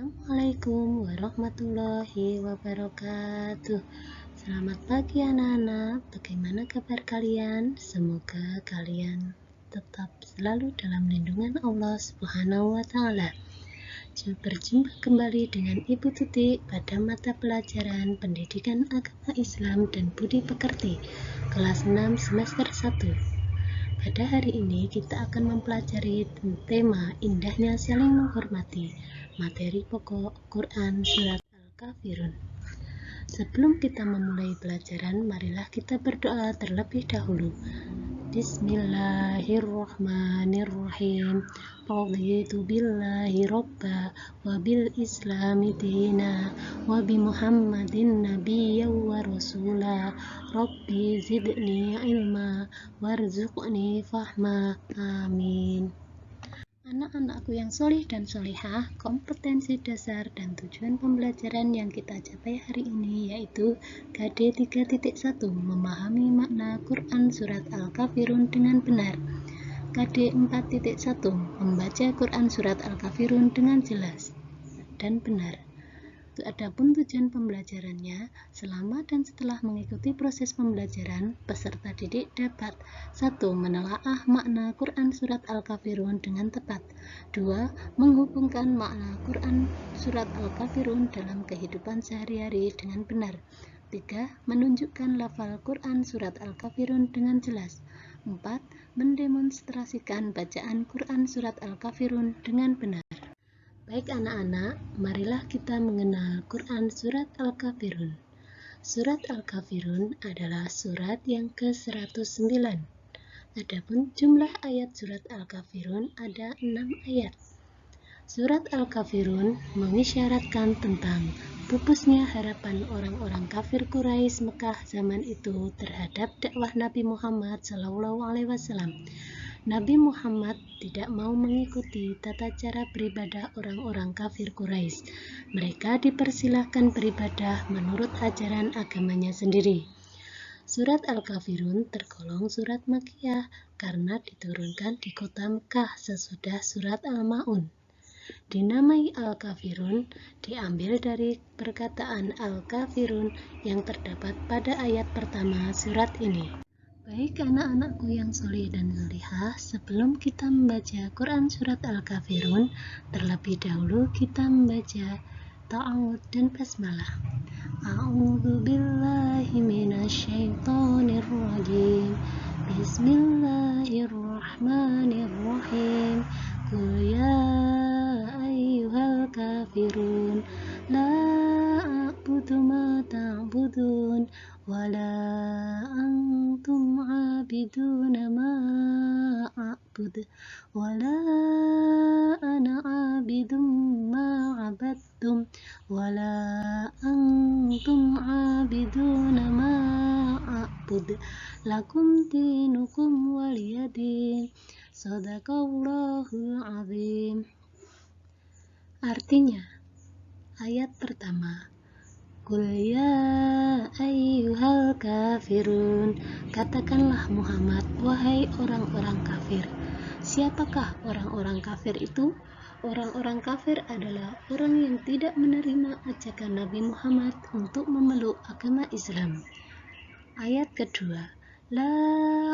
Assalamualaikum warahmatullahi wabarakatuh. Selamat pagi anak-anak, bagaimana kabar kalian? Semoga kalian tetap selalu dalam lindungan Allah Subhanahu wa Ta'ala. Berjumpa kembali dengan Ibu Tuti pada mata pelajaran Pendidikan Agama Islam dan Budi Pekerti kelas 6 semester 1. Pada hari ini kita akan mempelajari tema indahnya saling menghormati, materi pokok Quran Surat Al-Kafirun. Sebelum kita memulai pelajaran, marilah kita berdoa terlebih dahulu. Bismillahirrahmanirrahim. Raditu billahi robba wa bil islami dina wa bi muhammadin nabiyya wa rasula. Rabbi zidni ilma warzuqni fahma. Amin. Anak-anakku yang solih dan solihah, kompetensi dasar dan tujuan pembelajaran yang kita capai hari ini yaitu KD 3.1, memahami makna Quran Surat Al-Kafirun dengan benar. KD 4.1, membaca Quran Surat Al-Kafirun dengan jelas dan benar. Adapun tujuan pembelajarannya, selama dan setelah mengikuti proses pembelajaran, peserta didik dapat 1. Menelaah makna Quran Surat Al-Kafirun dengan tepat. 2. Menghubungkan makna Quran Surat Al-Kafirun dalam kehidupan sehari-hari dengan benar. 3. Menunjukkan lafal Quran Surat Al-Kafirun dengan jelas. 4. Mendemonstrasikan bacaan Quran Surat Al-Kafirun dengan benar. Baik anak-anak, marilah kita mengenal Quran Surat Al-Kafirun. Surat Al-Kafirun adalah surat yang ke-109. Adapun jumlah ayat surat Al-Kafirun ada 6 ayat. Surat Al-Kafirun mengisyaratkan tentang pupusnya harapan orang-orang kafir Quraisy Mekah zaman itu terhadap dakwah Nabi Muhammad SAW. Nabi Muhammad tidak mau mengikuti tata cara beribadah orang-orang kafir Quraisy. Mereka dipersilahkan beribadah menurut ajaran agamanya sendiri. Surat Al-Kafirun tergolong surat Makkiyah karena diturunkan di kota Mekah sesudah surat Al-Ma'un. Dinamai Al-Kafirun diambil dari perkataan Al-Kafirun yang terdapat pada ayat pertama surat ini. Baik anak-anakku yang soleh dan solihah, sebelum kita membaca Quran Surat Al-Kafirun, terlebih dahulu kita membaca ta'awud dan basmalah. A'udzu billahi minasyaitonir rajim. Bismillahirrahmanirrahim. Qul ya ayyuhal kafirun la a'budu ma ta'budun wala antum 'abiduna ma a'bud wala ana 'abidum ma 'abadtum wala antum 'abiduna ma a'bud lakum dinukum waliyadin. Shadaqallahul azim. Artinya, ayat pertama, Qul ya ayyuhal kafirun. Katakanlah Muhammad, wahai orang-orang kafir. Siapakah orang-orang kafir itu? Orang-orang kafir adalah orang yang tidak menerima ajakan Nabi Muhammad untuk memeluk agama Islam. Ayat kedua, la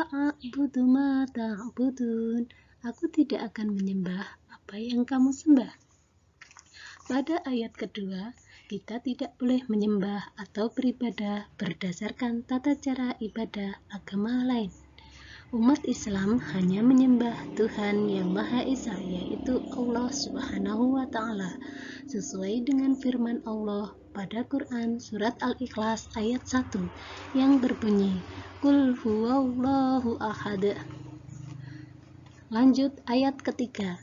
a'budu ma ta'budun. Aku tidak akan menyembah apa yang kamu sembah. Pada ayat kedua, kita tidak boleh menyembah atau beribadah berdasarkan tata cara ibadah agama lain. Umat Islam hanya menyembah Tuhan yang Maha Esa, yaitu Allah Subhanahu wa Ta'ala, sesuai dengan firman Allah pada Quran Surat Al-Ikhlas ayat 1 yang berbunyi, Qul huwallahu ahad. Lanjut ayat ketiga,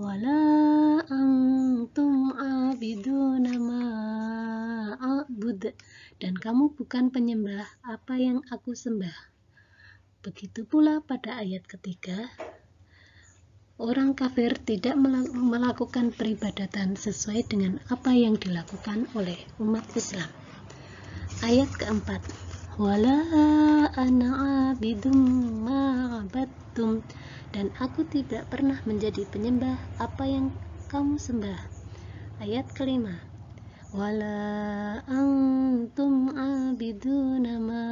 wala antum abiduna ma a'bud, dan kamu bukan penyembah apa yang aku sembah. Begitu pula pada ayat ketiga, orang kafir tidak melakukan peribadatan sesuai dengan apa yang dilakukan oleh umat Islam. Ayat keempat, wala ana abidum ma abadtum, dan aku tidak pernah menjadi penyembah apa yang kamu sembah. Ayat kelima, wala antum abiduna ma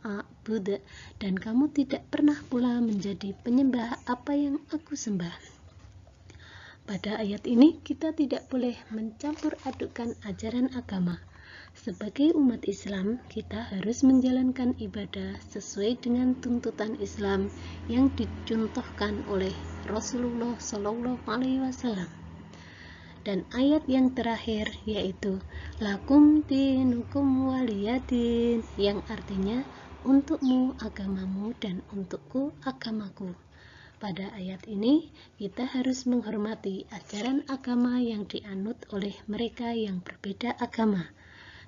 a'bud, dan kamu tidak pernah pula menjadi penyembah apa yang aku sembah. Pada ayat ini kita tidak boleh mencampur adukkan ajaran agama. Sebagai umat Islam, kita harus menjalankan ibadah sesuai dengan tuntutan Islam yang dicontohkan oleh Rasulullah SAW. Dan ayat yang terakhir yaitu lakum dinukum waliyadin, yang artinya untukmu agamamu dan untukku agamaku. Pada ayat ini kita harus menghormati ajaran agama yang dianut oleh mereka yang berbeda agama.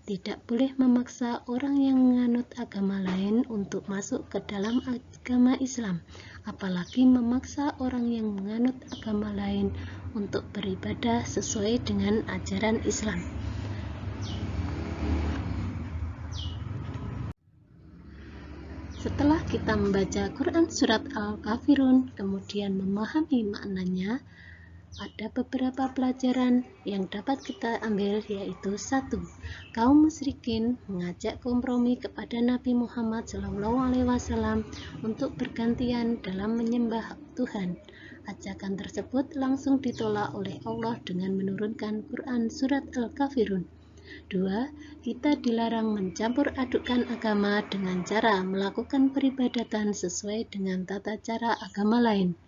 Tidak boleh memaksa orang yang menganut agama lain untuk masuk ke dalam agama Islam, apalagi memaksa orang yang menganut agama lain untuk beribadah sesuai dengan ajaran Islam. Setelah kita membaca Quran Surat Al-Kafirun, kemudian memahami maknanya, ada beberapa pelajaran yang dapat kita ambil, yaitu 1. Kaum musyrikin mengajak kompromi kepada Nabi Muhammad SAW untuk bergantian dalam menyembah Tuhan. Ajakan tersebut langsung ditolak oleh Allah dengan menurunkan Quran Surat Al-Kafirun. 2. Kita dilarang mencampur adukkan agama dengan cara melakukan peribadatan sesuai dengan tata cara agama lain.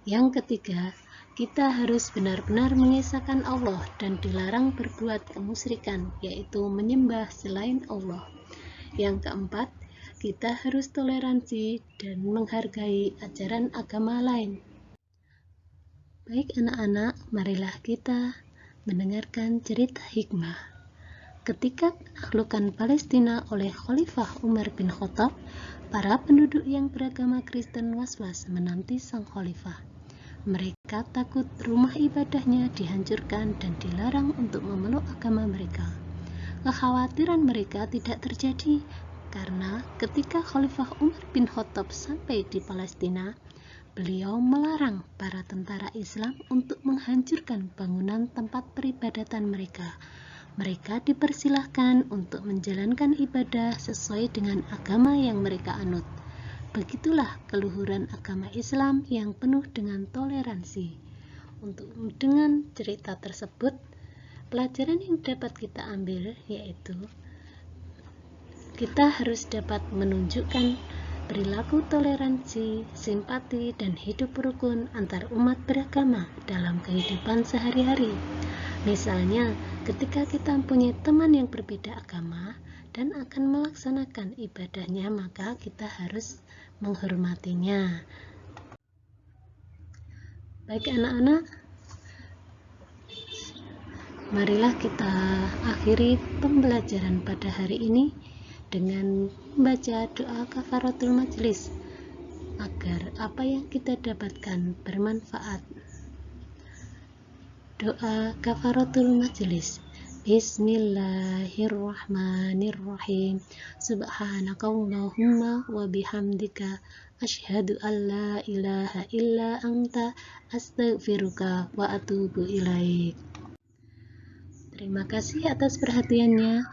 Yang ketiga, kita harus benar-benar mengesahkan Allah dan dilarang berbuat kemusyrikan, yaitu menyembah selain Allah. Yang keempat, kita harus toleransi dan menghargai ajaran agama lain. Baik anak-anak, marilah kita mendengarkan cerita hikmah. Ketika penaklukan Palestina oleh Khalifah Umar bin Khattab, para penduduk yang beragama Kristen was-was menanti sang khalifah. Mereka takut rumah ibadahnya dihancurkan dan dilarang untuk memeluk agama mereka. Kekhawatiran mereka tidak terjadi karena ketika Khalifah Umar bin Khattab sampai di Palestina, beliau melarang para tentara Islam untuk menghancurkan bangunan tempat peribadatan mereka. Mereka dipersilahkan untuk menjalankan ibadah sesuai dengan agama yang mereka anut. Begitulah keluhuran agama Islam yang penuh dengan toleransi. Dengan cerita tersebut, pelajaran yang dapat kita ambil yaitu kita harus dapat menunjukkan perilaku toleransi, simpati, dan hidup rukun antar umat beragama dalam kehidupan sehari-hari. Misalnya, ketika kita mempunyai teman yang berbeda agama dan akan melaksanakan ibadahnya, maka kita harus menghormatinya. Baik anak-anak, marilah kita akhiri pembelajaran pada hari ini dengan membaca doa kafaratul majelis agar apa yang kita dapatkan bermanfaat. Doa kafaratul majelis. Bismillahirrahmanirrahim. Subhanakallahumma wa bihamdika asyhadu an la ilaha illa anta astaghfiruka wa atubu ilaik. Terima kasih atas perhatiannya.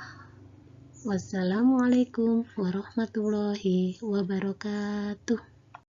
Wassalamualaikum warahmatullahi wabarakatuh.